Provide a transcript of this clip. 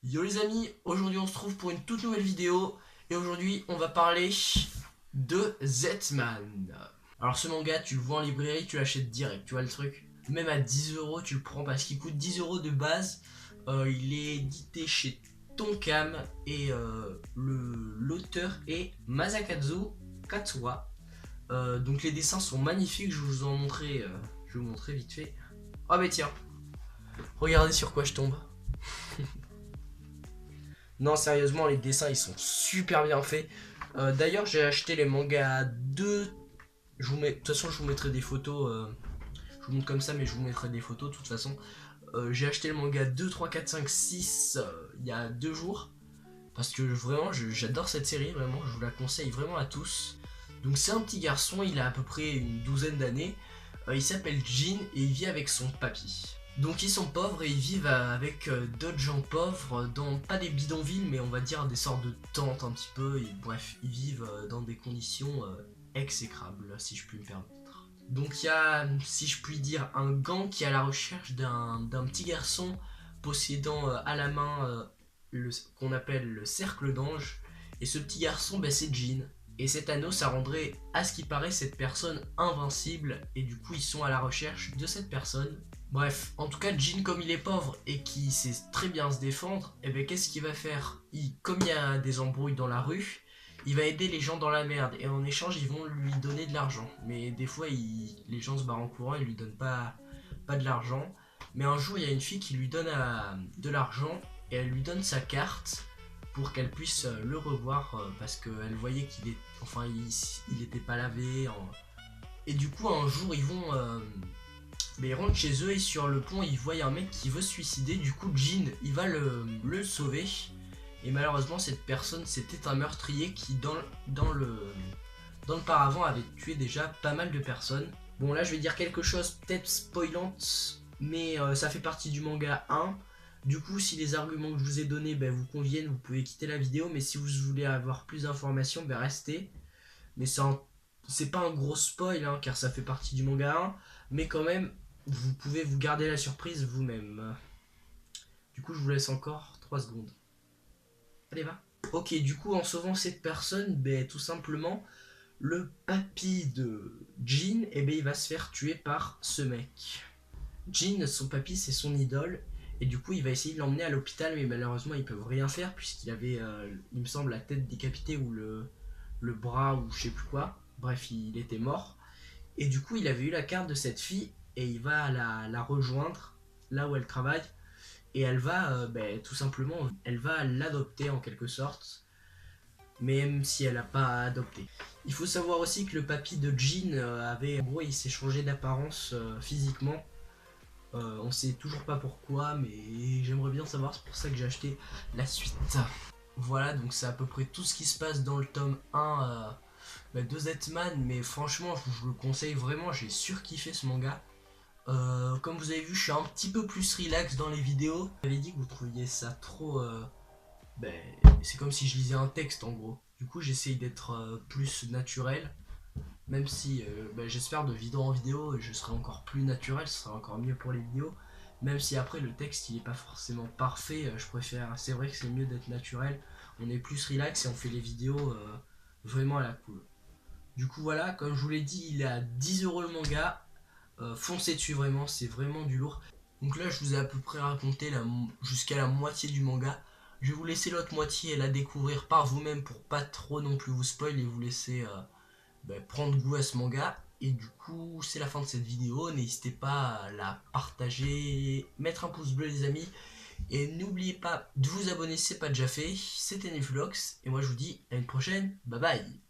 Yo les amis, aujourd'hui on se trouve pour une toute nouvelle vidéo et aujourd'hui on va parler de Zetman. Alors ce manga tu le vois en librairie, tu l'achètes direct, tu vois le truc. Même à 10 euros tu le prends parce qu'il coûte 10 euros de base. Il est édité chez Tonkam et l'auteur est Masakazu Katsuwa. Donc les dessins sont magnifiques, je vais vous montrer vite fait. Oh mais tiens, regardez sur quoi je tombe. Non, sérieusement, les dessins ils sont super bien faits. D'ailleurs, j'ai acheté les mangas 2. De toute façon, je vous mettrai des photos. Je vous montre comme ça, mais je vous mettrai des photos de toute façon. J'ai acheté le manga 2, 3, 4, 5, 6 il y a 2 jours. Parce que vraiment, j'adore cette série, vraiment. Je vous la conseille vraiment à tous. Donc, c'est un petit garçon, il a à peu près une douzaine d'années. Il s'appelle Jin et il vit avec son papy. Donc ils sont pauvres et ils vivent avec d'autres gens pauvres dans pas des bidonvilles mais on va dire des sortes de tentes un petit peu et bref ils vivent dans des conditions exécrables si je puis me permettre. Donc il y a si je puis dire un gang qui est à la recherche d'un petit garçon possédant à la main qu'on appelle le cercle d'ange et ce petit garçon c'est Jin. Et cet anneau, ça rendrait, à ce qui paraît, cette personne invincible. Et du coup, ils sont à la recherche de cette personne. Bref, en tout cas, Jin, comme il est pauvre et qui sait très bien se défendre, et bien qu'est-ce qu'il va faire comme il y a des embrouilles dans la rue, il va aider les gens dans la merde. Et en échange, ils vont lui donner de l'argent. Mais des fois, les gens se barrent en courant, ils lui donnent pas de l'argent. Mais un jour, il y a une fille qui lui donne de l'argent et elle lui donne sa carte pour qu'elle puisse le revoir parce qu'elle voyait il était pas lavé. Et du coup, un jour, ils rentrent chez eux et sur le pont, ils voient un mec qui veut se suicider. Du coup, Jin, il va le sauver. Et malheureusement, cette personne, c'était un meurtrier qui, dans le paravent, avait tué déjà pas mal de personnes. Bon, là, je vais dire quelque chose peut-être spoilante, mais ça fait partie du manga 1. Du coup, si les arguments que je vous ai donnés vous conviennent, vous pouvez quitter la vidéo. Mais si vous voulez avoir plus d'informations, restez. Mais c'est pas un gros spoil, hein, car ça fait partie du manga 1. Mais quand même, vous pouvez vous garder la surprise vous-même. Du coup, je vous laisse encore 3 secondes. Allez, va. Ok, du coup, en sauvant cette personne, tout simplement, le papy de Jin, il va se faire tuer par ce mec. Jin, son papy, c'est son idole. Et du coup, il va essayer de l'emmener à l'hôpital, mais malheureusement, ils peuvent rien faire puisqu'il avait, il me semble, la tête décapitée ou le bras ou je sais plus quoi. Bref, il était mort. Et du coup, il avait eu la carte de cette fille et il va la rejoindre là où elle travaille. Et elle va, tout simplement, elle va l'adopter en quelque sorte, même si elle n'a pas adopté. Il faut savoir aussi que le papy de Jin en gros, il s'est changé d'apparence physiquement. On sait toujours pas pourquoi, mais j'aimerais bien savoir, c'est pour ça que j'ai acheté la suite. Voilà, donc c'est à peu près tout ce qui se passe dans le tome 1 de Zetman, mais franchement, je vous le conseille vraiment, j'ai surkiffé ce manga. Comme vous avez vu, je suis un petit peu plus relax dans les vidéos. Vous avez dit que vous trouviez ça trop... c'est comme si je lisais un texte en gros. Du coup, j'essaye d'être plus naturel. Même si j'espère de vidéo en vidéo je serai encore plus naturel, ce sera encore mieux pour les vidéos. Même si après le texte il est pas forcément parfait, je préfère. C'est vrai que c'est mieux d'être naturel. On est plus relax et on fait les vidéos vraiment à la cool. Du coup voilà, comme je vous l'ai dit, il est à 10 euros le manga. Foncez dessus vraiment, c'est vraiment du lourd. Donc là je vous ai à peu près raconté jusqu'à la moitié du manga. Je vais vous laisser l'autre moitié et la découvrir par vous-même pour pas trop non plus vous spoil et vous laisser prendre goût à ce manga. Et du coup, c'est la fin de cette vidéo. N'hésitez pas à la partager, mettre un pouce bleu les amis. Et n'oubliez pas de vous abonner si ce n'est pas déjà fait. C'était Neflox. Et moi je vous dis à une prochaine. Bye bye.